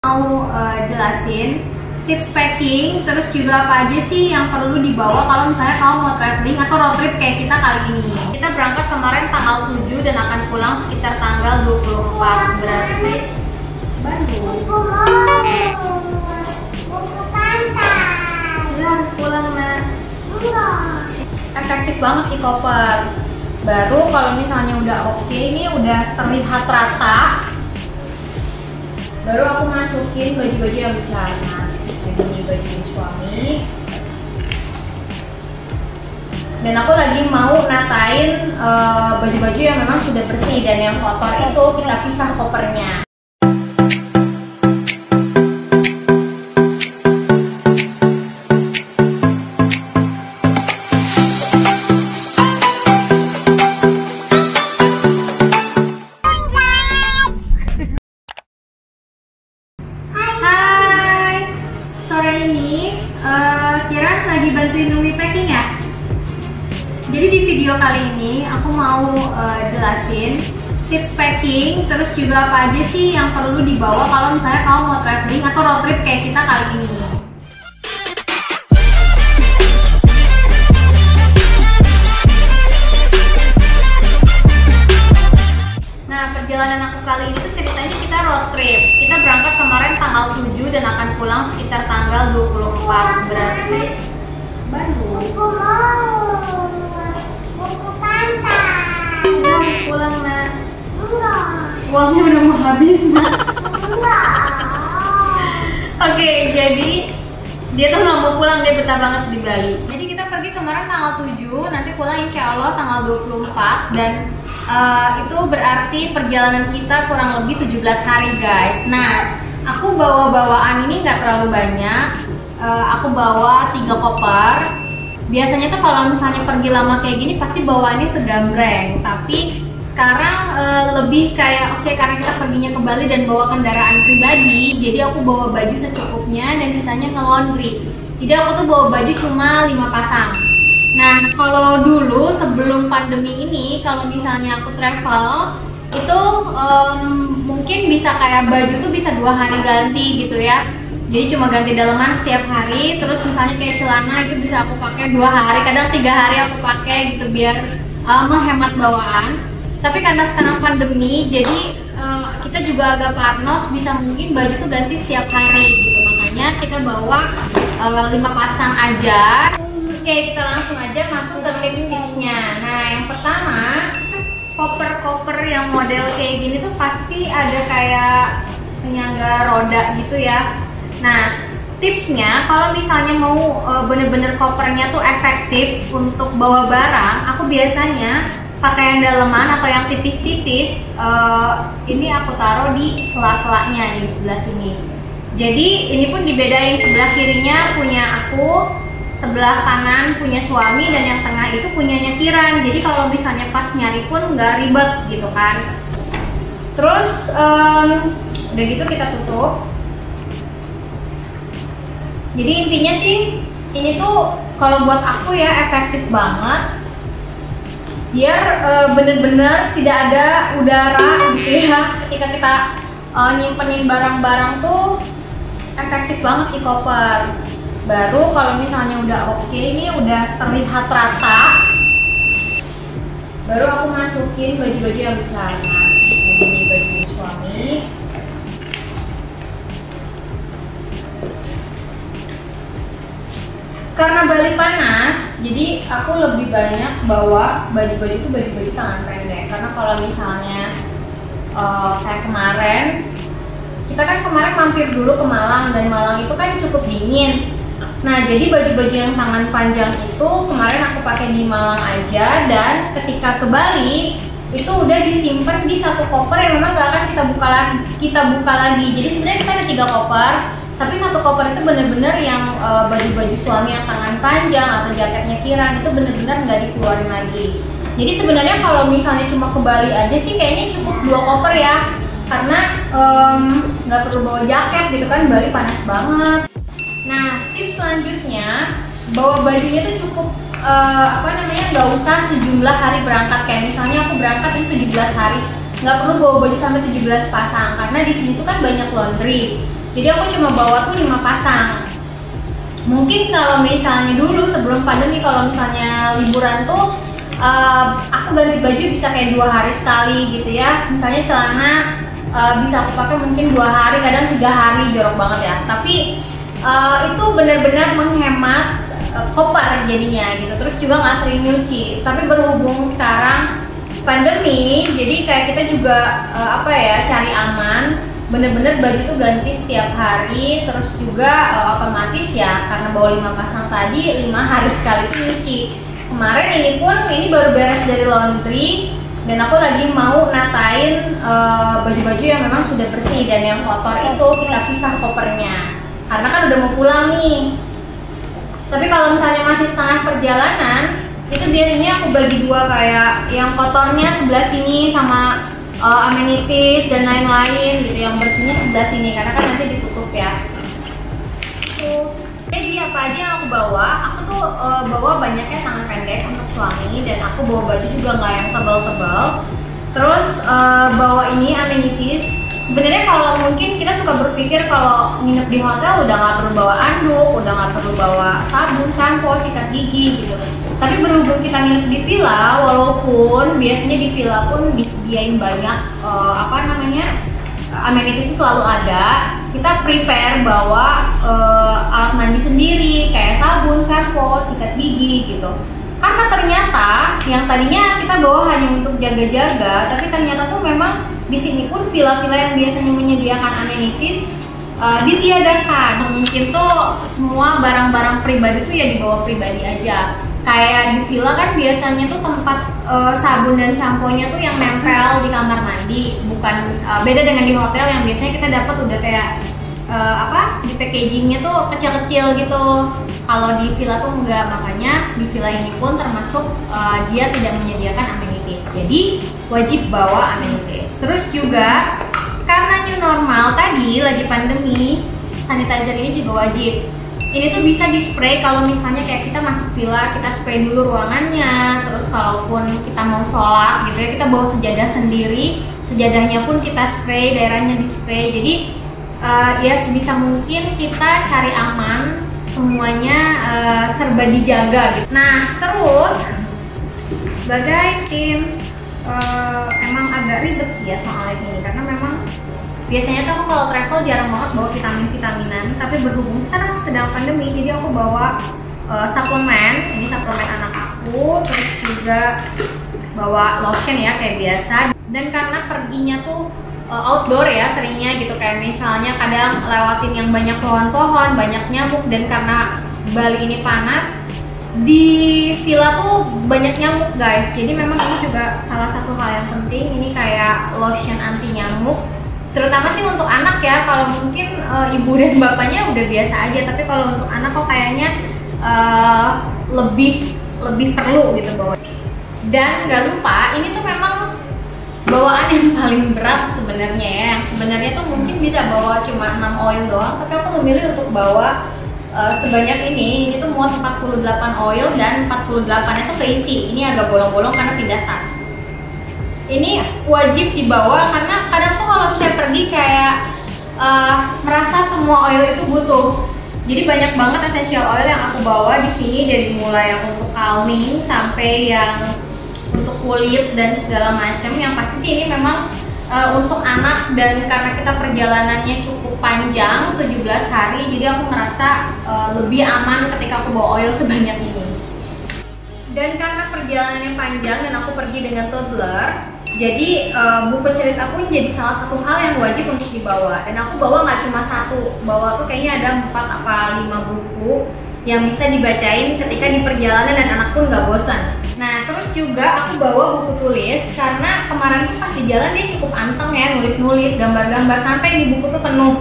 Mau jelasin tips packing, terus juga apa aja sih yang perlu dibawa kalau misalnya kamu mau traveling atau road trip kayak kita kali ini. Kita berangkat kemarin tanggal 7 dan akan pulang sekitar tanggal 24, berarti Bandung. Udah harus pulang, Nah. Efektif banget di koper. Baru kalau misalnya udah oke, ini udah terlihat rata, baru aku masukin baju-baju yang besar. Nah, ini baju suami. Dan aku lagi mau natain baju-baju yang memang sudah bersih, dan yang kotor itu kita pisah kopernya. Kiran lagi bantuin Rumi packing ya. Jadi di video kali ini aku mau jelasin tips packing, terus juga apa aja sih yang perlu dibawa kalau misalnya kamu mau traveling atau road trip kayak kita kali ini. Nah, perjalanan aku kali ini tuh ceritanya kita road trip. Kita berangkat kemarin tanggal 7 dan akan pulang sekitar tanggal 24, berarti Bandung. Udah harus pulang, Nah. Uangnya udah mau habis, Nah. Oke, jadi dia tuh nggak mau pulang, dia betah banget di Bali. Jadi kita pergi kemarin tanggal 7, nanti pulang insya Allah tanggal 24, dan itu berarti perjalanan kita kurang lebih 17 hari, guys. Nah, aku bawa bawaan ini nggak terlalu banyak. Aku bawa 3 koper. Biasanya tuh kalau misalnya pergi lama kayak gini pasti bawaannya segambreng. Tapi sekarang lebih kayak oke, karena kita perginya ke Bali dan bawa kendaraan pribadi, jadi aku bawa baju secukupnya dan sisanya nge-laundry. Jadi aku tuh bawa baju cuma 5 pasang. Nah, kalau dulu sebelum pandemi ini, kalau misalnya aku travel itu mungkin bisa kayak baju tuh bisa 2 hari ganti gitu ya. Jadi cuma ganti daleman setiap hari, terus misalnya kayak celana itu bisa aku pakai 2 hari, kadang 3 hari aku pakai gitu biar menghemat bawaan. Tapi karena sekarang pandemi, jadi kita juga agak parnos, bisa mungkin baju tuh ganti setiap hari gitu. Makanya kita bawa 5 pasang aja. Oke, kita langsung aja masuk ke tips-tipsnya. Nah, yang pertama, koper-koper yang model kayak gini tuh pasti ada kayak penyangga roda gitu ya. Nah, tipsnya kalau misalnya mau bener-bener kopernya tuh efektif untuk bawa barang, aku biasanya pakai yang daleman atau yang tipis-tipis. Ini aku taruh di sela-selanya nih, di sebelah sini. Jadi ini pun dibedain, sebelah kirinya punya aku, sebelah kanan punya suami, dan yang tengah itu punyanya Kiran. Jadi kalau misalnya pas nyari pun nggak ribet gitu kan. Terus udah gitu kita tutup. Jadi intinya sih ini tuh kalau buat aku ya efektif banget, biar bener-bener tidak ada udara gitu ya ketika kita nyimpenin barang-barang tuh, efektif banget di koper. Baru kalau misalnya udah oke, ini udah terlihat rata, baru aku masukin baju-baju yang besar. Nah, ini baju suami. Karena Bali panas, jadi aku lebih banyak bawa baju-baju itu baju-baju tangan pendek. Karena kalau misalnya kayak kemarin, kita kan kemarin mampir dulu ke Malang, dan Malang itu kan cukup dingin. Nah, jadi baju-baju yang tangan panjang itu kemarin aku pakai di Malang aja, dan ketika ke Bali itu udah disimpan di 1 koper yang memang gak akan kita buka lagi. Jadi sebenarnya kita ada 3 koper, tapi 1 koper itu bener-bener yang baju-baju suami yang tangan panjang atau jaketnya Kiran itu bener-bener nggak dikeluarin lagi. Jadi sebenarnya kalau misalnya cuma ke Bali aja sih kayaknya cukup 2 koper ya, karena nggak perlu bawa jaket gitu kan, Bali panas banget. Nah, tips selanjutnya, bawa bajunya tuh cukup nggak usah sejumlah hari berangkat. Kayak misalnya aku berangkat itu 17 hari, nggak perlu bawa baju sampai 17 pasang, karena di sini tuh kan banyak laundry. Jadi aku cuma bawa tuh 5 pasang. Mungkin kalau misalnya dulu sebelum pandemi, kalau misalnya liburan tuh aku ganti baju bisa kayak 2 hari sekali gitu ya. Misalnya celana bisa aku pakai mungkin 2 hari, kadang 3 hari, jorok banget ya. Tapi itu benar-benar menghemat koper jadinya gitu. Terus juga nggak sering nyuci. Tapi berhubung sekarang pandemi, jadi kayak kita juga cari aman. Bener-bener baju tuh ganti setiap hari. Terus juga otomatis ya, karena bawa 5 pasang tadi, 5 hari sekali tuh nyuci. Kemarin ini baru beres dari laundry, dan aku lagi mau natain baju-baju yang memang sudah bersih, dan yang kotor itu kita pisah kopernya karena kan udah mau pulang nih. Tapi kalau misalnya masih setengah perjalanan, itu biasanya aku bagi 2, kayak yang kotornya sebelah sini sama amenities dan lain-lain gitu, yang bersihnya sebelah sini karena kan nanti ditutup ya. Jadi apa aja yang aku bawa? Aku tuh bawa banyaknya tangan pendek untuk suami, dan aku bawa baju juga nggak yang tebal-tebal. Terus bawa ini amenities. Sebenarnya kalau mungkin kita suka berpikir kalau nginep di hotel udah nggak perlu bawa anduk, udah nggak perlu bawa sabun, sampo, sikat gigi gitu. Tapi berhubung kita nginep di villa, walaupun biasanya di villa pun disediain banyak amenities selalu ada, kita prepare bawa alat mandi sendiri kayak sabun, sampo, sikat gigi gitu. Karena ternyata yang tadinya kita bawa hanya untuk jaga-jaga, tapi ternyata tuh memang di sini pun villa-villa yang biasanya menyediakan amenities ditiadakan. Mungkin tuh semua barang-barang pribadi tuh ya dibawa pribadi aja. Kayak di villa kan biasanya tuh tempat sabun dan samponya tuh yang nempel di kamar mandi, bukan beda dengan di hotel yang biasanya kita dapat udah kayak di packagingnya tuh kecil-kecil gitu. Kalau di villa tuh enggak, makanya di villa ini pun termasuk dia tidak menyediakan amenities, jadi wajib bawa amenities. Terus juga karena new normal tadi lagi pandemi, sanitizer ini juga wajib. Ini tuh bisa di spray kalau misalnya kayak kita masuk villa, kita spray dulu ruangannya. Terus kalaupun kita mau sholat gitu ya, kita bawa sejadah sendiri, sejadahnya pun kita spray, daerahnya di spray. Jadi ya sebisa mungkin kita cari aman, semuanya serba dijaga gitu. Nah terus sebagai tim emang agak ribet sih ya soal ini, karena memang biasanya tuh aku kalau travel jarang banget bawa vitamin-vitaminan, tapi berhubung sekarang sedang pandemi, jadi aku bawa suplemen. Ini suplemen anak aku, terus juga bawa lotion ya kayak biasa. Dan karena perginya tuh outdoor ya seringnya gitu, kayak misalnya kadang lewatin yang banyak pohon-pohon, banyak nyamuk, dan karena Bali ini panas, di villa tuh banyak nyamuk guys. Jadi memang ini juga salah satu hal yang penting, ini kayak lotion anti nyamuk. Terutama sih untuk anak ya, kalau mungkin ibu dan bapaknya udah biasa aja, tapi kalau untuk anak kok kayaknya lebih perlu gitu bawa. Dan nggak lupa, ini tuh memang bawaan yang paling berat sebenarnya ya. Yang sebenarnya tuh mungkin bisa bawa cuma 6 oil doang, tapi aku memilih untuk bawa sebanyak ini. Ini tuh muat 48 oil, dan 48-nya tuh keisi. Ini agak bolong-bolong karena pindah tas. Ini wajib dibawa karena kadang tuh kalau saya pergi kayak merasa semua oil itu butuh. Jadi banyak banget essential oil yang aku bawa di sini, dari mulai yang untuk calming sampai yang untuk kulit dan segala macam. Yang pasti sih ini memang untuk anak, dan karena kita perjalanannya cukup panjang 17 hari, jadi aku ngerasa lebih aman ketika aku bawa oil sebanyak ini. Dan karena perjalanannya panjang dan aku pergi dengan toddler, jadi buku cerita aku jadi salah satu hal yang wajib untuk dibawa. Dan aku bawa nggak cuma satu, bawa tuh kayaknya ada 4 apa 5 buku yang bisa dibacain ketika di perjalanan dan anak pun nggak bosan. Nah terus juga aku bawa buku tulis, karena kemarin tuh pas di jalan dia cukup anteng ya, nulis-nulis, gambar-gambar, sampai di buku tuh penuh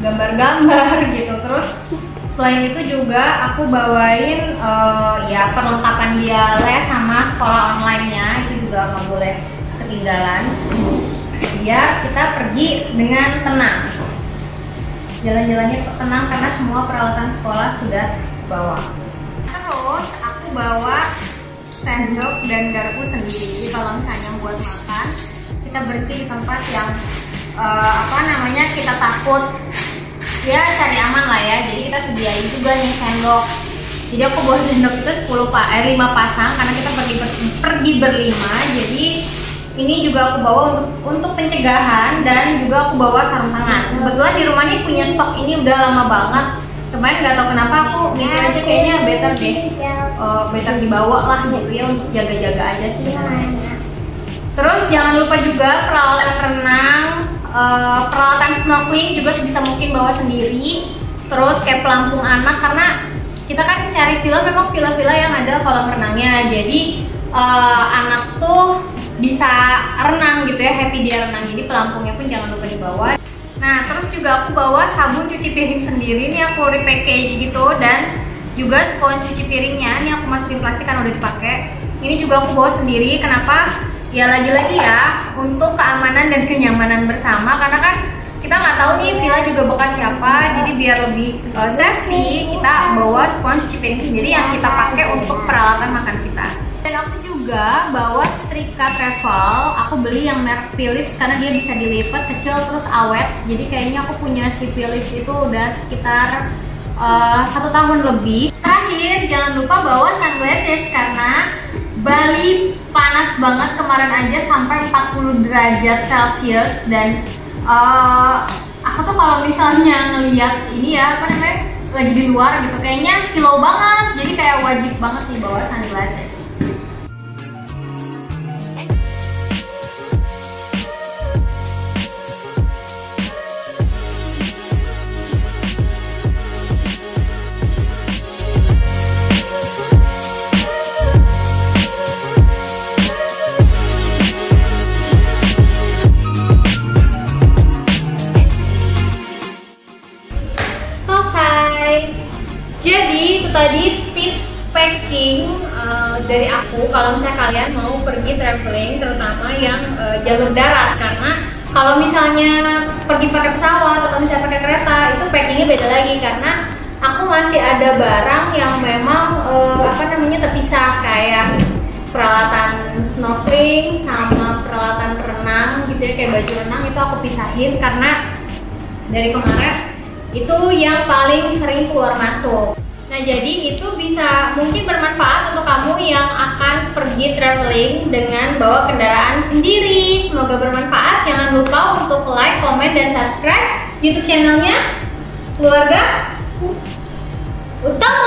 gambar-gambar gitu. Terus selain itu juga aku bawain ya perlengkapan dia les sama sekolah online-nya, itu juga nggak boleh ketinggalan, biar kita pergi dengan tenang, jalan-jalannya tenang karena semua peralatan sekolah sudah bawa. Terus aku bawa sendok dan garpu sendiri, jadi kalau misalnya buat makan kita berhenti di tempat yang kita takut ya cari aman lah ya. Jadi kita sediain juga nih sendok. Jadi aku bawa sendok itu 5 pasang karena kita pergi berlima. Jadi ini juga aku bawa untuk pencegahan, dan juga aku bawa sarung tangan. Kebetulan di rumah ini punya stok ini udah lama banget. Kemarin nggak tahu kenapa aku mikir aja kayaknya better deh, better dibawa lah gitu ya, untuk jaga-jaga aja sebenarnya. Terus jangan lupa juga peralatan renang, peralatan snorkeling juga sebisa mungkin bawa sendiri. Terus kayak pelampung anak, karena kita kan cari villa, memang villa-villa yang ada kolam renangnya. Jadi anak tuh bisa renang gitu ya, happy dia renang. Jadi pelampungnya pun jangan lupa dibawa. Nah terus juga aku bawa sabun cuci piring sendiri, ini aku repackage gitu, dan juga spons cuci piringnya, ini aku masukin plastik kan udah dipakai. Ini juga aku bawa sendiri, kenapa? Ya lagi-lagi ya, untuk keamanan dan kenyamanan bersama, karena kan kita nggak tahu nih villa juga bekas siapa, jadi biar lebih safety kita bawa spons cuci piring sendiri yang kita pakai untuk peralatan makan kita. Dan aku juga bawa setrika travel, aku beli yang merek Philips karena dia bisa dilipat, kecil terus awet. Jadi kayaknya aku punya si Philips itu udah sekitar 1 tahun lebih. Terakhir jangan lupa bawa sunglasses karena Bali panas banget, kemarin aja sampai 40 derajat Celcius. Dan aku tuh kalau misalnya ngeliat ini ya, apa namanya, lagi di luar gitu, kayaknya silau banget. Jadi kayak wajib banget nih bawa sunglasses. Jadi itu tadi tips packing dari aku kalau misalnya kalian mau pergi traveling, terutama yang jalur darat. Karena kalau misalnya pergi pakai pesawat atau misalnya pakai kereta, itu packingnya beda lagi, karena aku masih ada barang yang memang terpisah, kayak peralatan snorkeling sama peralatan renang gitu ya, kayak baju renang itu aku pisahin karena dari kemarin itu yang paling sering keluar masuk. Nah jadi itu bisa mungkin bermanfaat untuk kamu yang akan pergi traveling dengan bawa kendaraan sendiri. Semoga bermanfaat. Jangan lupa untuk like, komen, dan subscribe YouTube channelnya Keluarga Utama.